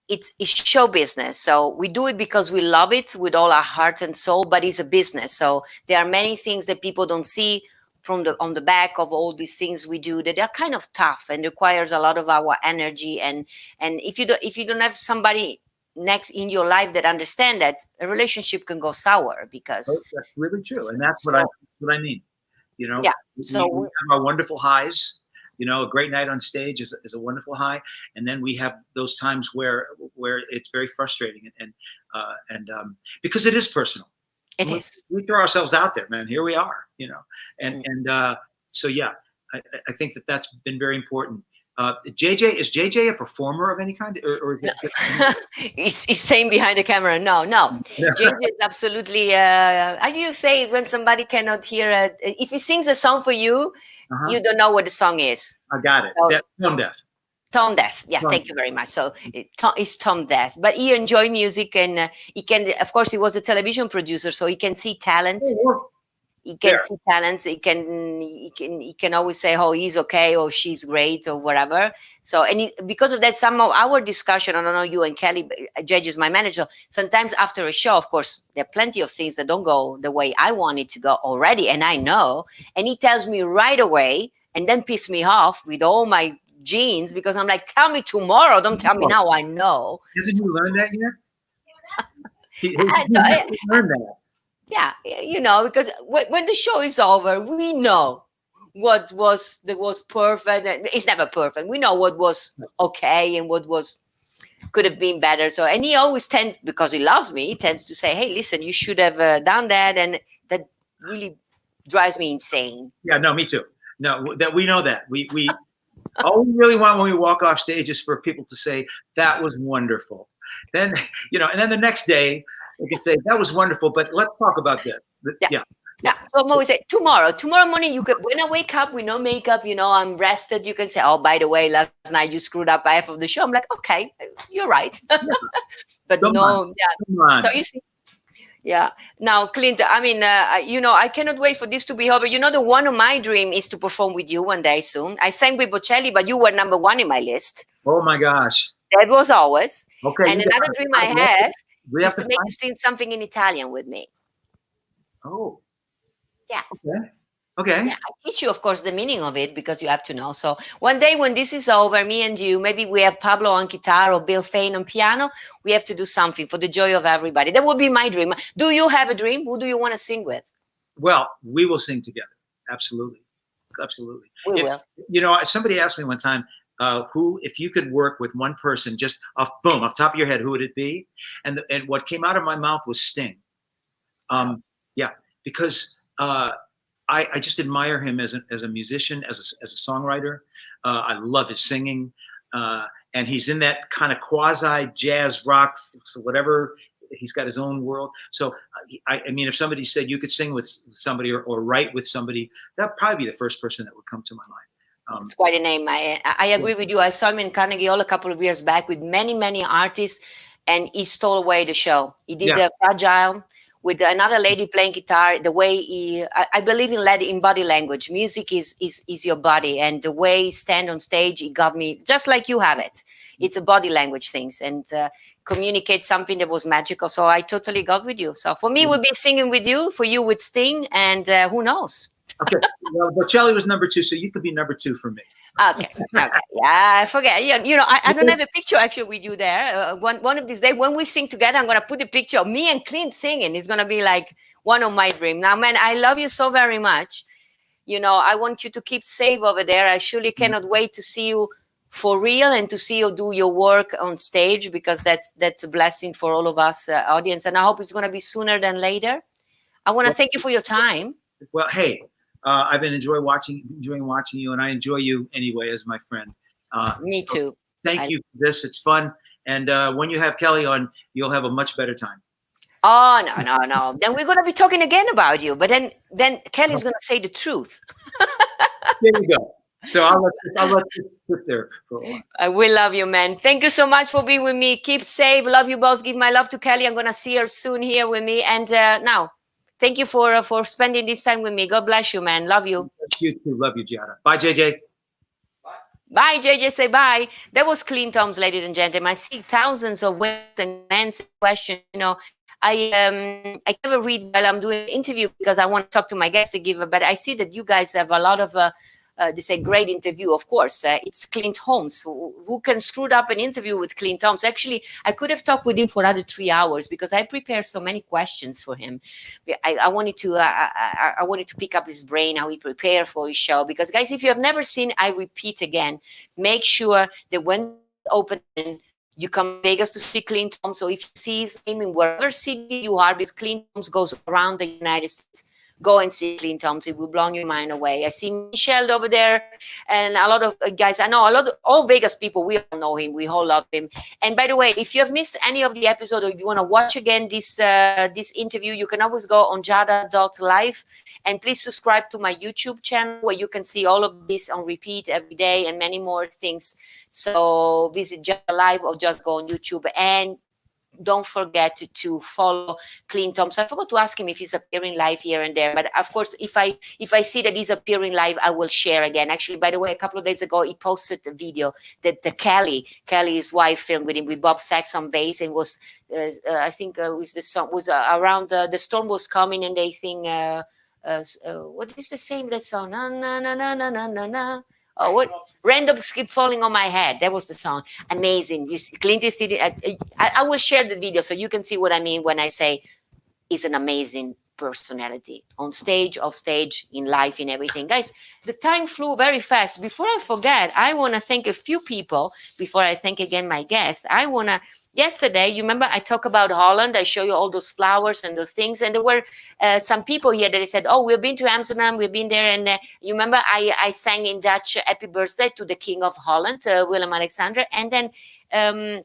It's show business. So we do it because we love it with all our heart and soul, but it's a business. So there are many things that people don't see on the back of all these things we do, that are kind of tough and requires a lot of our energy. And if you don't have somebody next in your life that understand that, a relationship can go sour, because That's really true, and that's what I mean. You know, yeah. we So have our wonderful highs. You know, a great night on stage is a wonderful high, and then we have those times where it's very frustrating, and because it is personal. it is. We throw ourselves out there, man. Here we are, you know, and so yeah, I think that's been very important. Is JJ a performer of any kind, or No. He's saying behind the camera, no. JJ is absolutely. How do you say it when somebody cannot hear it? If he sings a song for you, you don't know what the song is. I got it. So, Tone deaf. Tone deaf. Yeah, thank you very much. So it's tone deaf, but he enjoy music, and he can. Of course, he was a television producer, so he can see talent. He can see talents. He can always say, oh, he's okay, or she's great, or whatever. So, and because of that, some of our discussion, I don't know, you and Kelly, Judge is my manager, sometimes after a show, of course, there are plenty of things that don't go the way I want it to go already, and I know, and he tells me right away, and then piss me off with all my genes, because I'm like, tell me tomorrow, don't tell me now, I know. Hasn't he learned that yet? He learned that. Yeah, you know, because when the show is over, we know what was perfect. It's never perfect. We know what was okay and what could have been better. So, and he always because he loves me, he tends to say, hey, listen, you should have done that. And that really drives me insane. Yeah, no, me too. No, that we know that. We all we really want when we walk off stage is for people to say, that was wonderful. Then, you know, and then the next day, we can say that was wonderful, but let's talk about this. Yeah. So I'm always say tomorrow morning, you could, when I wake up with no makeup, you know, I'm rested. You can say, oh, by the way, last night you screwed up half of the show. I'm like, okay, you're right. But Come on. So you see, Now, Clint, I mean, you know, I cannot wait for this to be over. You know, the one of my dream is to perform with you one day soon. I sang with Bocelli, but you were number one in my list. Oh my gosh. That was always. Okay. And another dream I had is to make find... you sing something in Italian with me. Oh. Yeah. Okay. Yeah, I teach you, of course, the meaning of it, because you have to know. So one day when this is over, me and you, maybe we have Pablo on guitar or Bill Fain on piano. We have to do something for the joy of everybody. That would be my dream. Do you have a dream? Who do you want to sing with? Well, we will sing together. Absolutely. Absolutely. We will. You know, somebody asked me one time, who, if you could work with one person, just off the top of your head, who would it be? And what came out of my mouth was Sting. Yeah, because I just admire him as a musician, as a songwriter. I love his singing, and he's in that kind of quasi jazz rock, so whatever. He's got his own world. So I mean, if somebody said you could sing with somebody or write with somebody, that'd probably be the first person that would come to my mind. It's quite a name. I agree with you. I saw him in Carnegie Hall a couple of years back with many artists, and he stole away the show. He did the Fragile with another lady playing guitar. The way I believe in body language. Music is your body, and the way he stand on stage, he got me just like you have it. It's a body language things, and communicate something that was magical. So I totally got with you. So for me, we'll be singing with you. For you, with Sting, and who knows? Okay. Well, Bocelli was number 2, so you could be number 2 for me. Okay. Yeah, I forget. You know, I don't have a picture actually with you there. One of these days when we sing together, I'm gonna put a picture of me and Clint singing. It's gonna be like one of my dreams. Now, man, I love you so very much. You know, I want you to keep safe over there. I surely cannot wait to see you for real and to see you do your work on stage, because that's a blessing for all of us, audience. And I hope it's gonna be sooner than later. I want to thank you for your time. Well, hey. I've been enjoying watching you, and I enjoy you anyway as my friend. Me too. Thank you for this. It's fun. And when you have Kelly on, you'll have a much better time. Oh, no. Then we're going to be talking again about you. But then Kelly's going to say the truth. There you go. So I'll let you sit there for a while. I will love you, man. Thank you so much for being with me. Keep safe. Love you both. Give my love to Kelly. I'm going to see her soon here with me. And now, thank you for spending this time with me. God bless you, man. Love you. You too. Love you, Giada. Bye, JJ. Bye, JJ. Say bye. That was Clint Holmes, ladies and gentlemen. I see thousands of women and men question, you know, I never read while I'm doing an interview because I want to talk to my guests to give. But I see that you guys have a lot of. They say great interview, of course. It's Clint Holmes. Who can screw up an interview with Clint Holmes? Actually, I could have talked with him for another 3 hours because I prepared so many questions for him. I wanted to I wanted to pick up his brain, how he prepared for his show. Because guys, if you have never seen, I repeat again, make sure that when it's open, you come to Vegas to see Clint Holmes. So if you see his name in wherever city you are, because Clint Holmes goes around the United States, go and see Clint Holmes. It will blow your mind away. I see Michelle over there and a lot of guys. I know a lot of all Vegas people. We all know him. We all love him. And by the way, if you have missed any of the episode or you want to watch again this this interview, you can always go on Giada.live and please subscribe to my YouTube channel where you can see all of this on repeat every day and many more things. So visit Giada Live or just go on YouTube and don't forget to follow Clint Thompson. I forgot to ask him if he's appearing live here and there, but of course, if I see that he's appearing live, I will share again. Actually, by the way, a couple of days ago, he posted a video that the Kelly, his wife, filmed with him with Bob Sachs on bass, and was I think was the song was around the storm was coming, and they think what is the same that song? Na na na na na na na na. Oh, what? Raindrops keep falling on my head. That was the song. Amazing. Clint is sitting. I will share the video so you can see what I mean when I say he's an amazing personality on stage, off stage, in life, in everything. Guys, the time flew very fast. Before I forget, I want to thank a few people before I thank again my guest. I want to. Yesterday, you remember I talk about Holland. I show you all those flowers and those things. And there were some people here that said, oh, we've been to Amsterdam. We've been there. And you remember I sang in Dutch, Happy Birthday to the King of Holland, Willem-Alexander. And then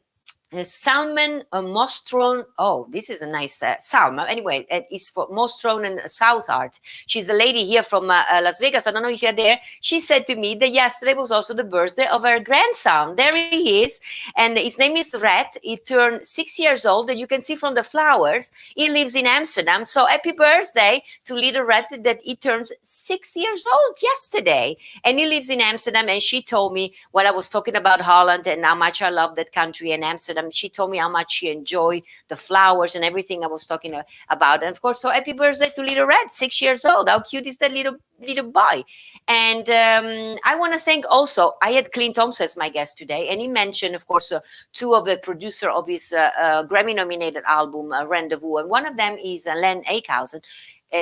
Salman Mostron. Oh, this is a nice Salma. Anyway, it's for Mostron and Southart. She's a lady here from Las Vegas. I don't know if you're there. She said to me that yesterday was also the birthday of her grandson. There he is. And his name is Red. He turned 6 years old. And you can see from the flowers, he lives in Amsterdam. So happy birthday to little Red that he turns 6 years old yesterday. And he lives in Amsterdam. And she told me when I was talking about Holland and how much I love that country and Amsterdam, she told me how much she enjoyed the flowers and everything I was talking about. And of course, so happy birthday to little Red, 6 years old. How cute is that little boy? And I want to thank also, I had Clint Holmes as my guest today, and he mentioned, of course, two of the producer of his Grammy-nominated album, Rendezvous, and one of them is Len Eichhausen,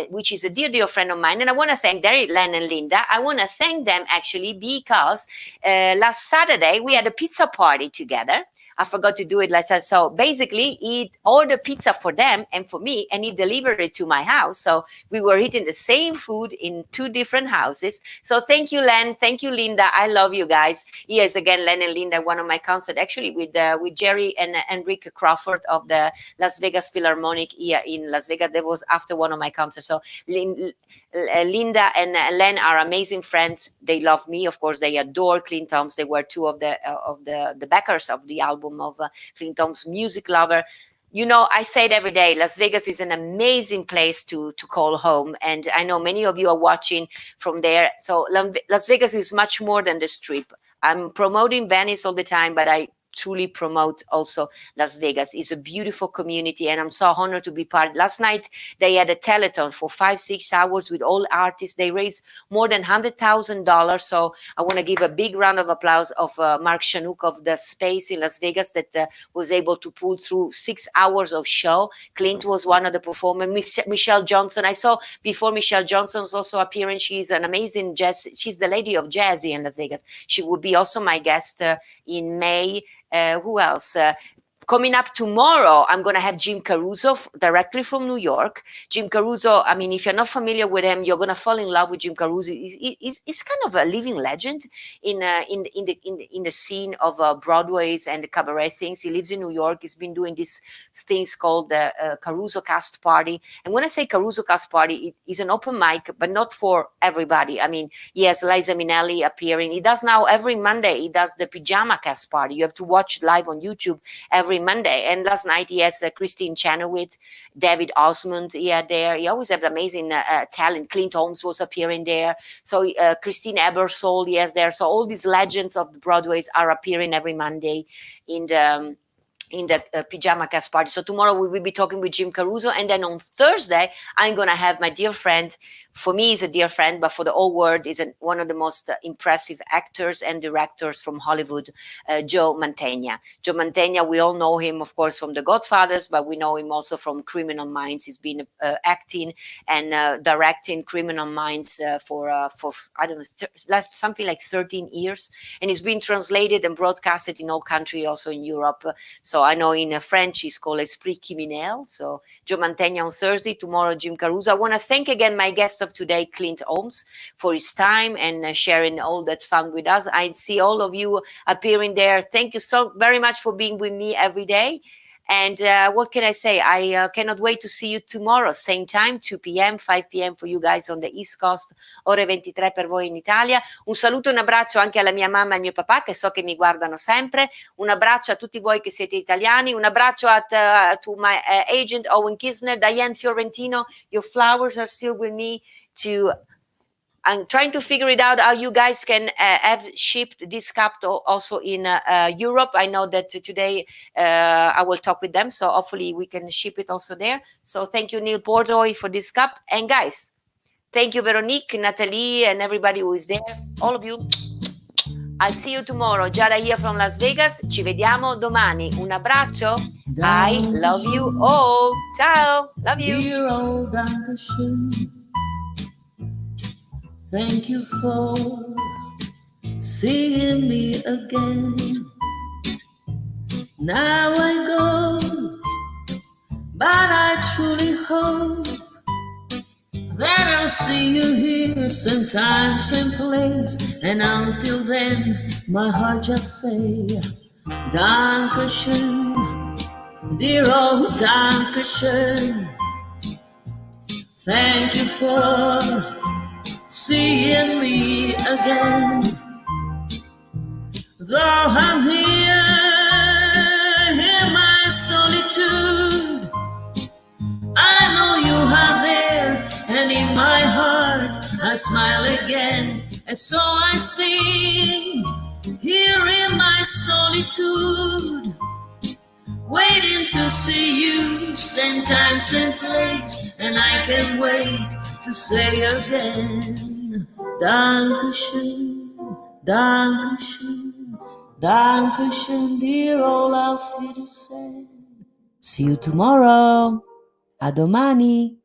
which is a dear friend of mine. And I want to thank Len and Linda. I want to thank them actually because last Saturday we had a pizza party together. I forgot to do it last time. So basically, he ordered pizza for them and for me, and he delivered it to my house. So we were eating the same food in two different houses. So thank you, Len. Thank you, Linda. I love you guys. Yes, again, Len and Linda, one of my concerts, actually with Jerry and Rick Crawford of the Las Vegas Philharmonic here in Las Vegas. That was after one of my concerts. So Linda and Len are amazing friends. They love me. Of course, they adore Clint Holmes. They were two of the backers of the album of Clint Holmes, music lover. You know, I say it every day, Las Vegas is an amazing place to call home. And I know many of you are watching from there. So Las Vegas is much more than the Strip. I'm promoting Venice all the time, but I truly promote also Las Vegas. It's a beautiful community, and I'm so honored to be part. Last night, they had a telethon for 5-6 hours with all artists. They raised more than $100,000. So I want to give a big round of applause of Mark Chanuk of the Space in Las Vegas that was able to pull through 6 hours of show. Clint was one of the performers. Michelle Johnson. I saw before Michelle Johnson's also appearing. She's an amazing jazz. She's the lady of jazz in Las Vegas. She will be also my guest in May. Who else? Coming up tomorrow, I'm going to have Jim Caruso directly from New York. Jim Caruso, I mean, if you're not familiar with him, you're going to fall in love with Jim Caruso. He's kind of a living legend in the scene of Broadways and the cabaret things. He lives in New York. He's been doing these things called the Caruso Cast Party. And when I say Caruso Cast Party, it is an open mic, but not for everybody. I mean, he has Liza Minnelli appearing. He does now every Monday. He does the Pajama Cast Party. You have to watch live on YouTube every Monday. And last night he has Christine Chenoweth, David Osmond. He had there. He always have amazing talent. Clint Holmes was appearing there. So Christine Ebersole, he has there. So all these legends of the Broadways are appearing every Monday in the in the Pajama Cast party. So tomorrow we will be talking with Jim Caruso, and then on Thursday I'm gonna have my dear friend. For me, he's a dear friend, but for the whole world, is one of the most impressive actors and directors from Hollywood, Joe Mantegna. Joe Mantegna, we all know him, of course, from The Godfathers, but we know him also from Criminal Minds. He's been acting and directing Criminal Minds for I don't know, something like 13 years, and he's been translated and broadcasted in all countries, also in Europe. So I know in French it's called Esprit Criminel. So Joe Mantegna on Thursday, tomorrow Jim Caruso. I want to thank again my guest of today, Clint Holmes, for his time and sharing all that fun with us. I see all of you appearing there. Thank you so very much for being with me every day. And what can I say? I cannot wait to see you tomorrow, same time, 2 p.m., 5 p.m. for you guys on the East Coast, ore 23 per voi in Italia. Un saluto e un abbraccio anche alla mia mamma e al mio papà, che so che mi guardano sempre. Un abbraccio a tutti voi che siete italiani. Un abbraccio to my agent, Owen Kisner, Diane Fiorentino. Your flowers are still with me. I'm trying to figure it out how you guys can have shipped this cup also in Europe. I know that today I will talk with them, so hopefully we can ship it also there. So thank you, Neil Portoy, for this cup. And guys, thank you, Veronique, Natalie, and everybody who is there. All of you. I'll see you tomorrow. Giada here from Las Vegas. Ci vediamo domani. Un abbraccio. I love you all. Ciao. Love you. Dear old Dankeschön. Thank you for seeing me again. Now I go, but I truly hope that I'll see you here same time, same place. And until then, my heart just say, Dankeschön, dear old Dankeschön. Thank you for seeing me again. Though I'm here in my solitude, I know you are there, and in my heart I smile again. And so I sing here in my solitude, waiting to see you same time, same place. And I can't wait to say again, Dankeschön, Dankeschön, Dankeschön, dear old Auf Wiedersehen. See you tomorrow. A domani.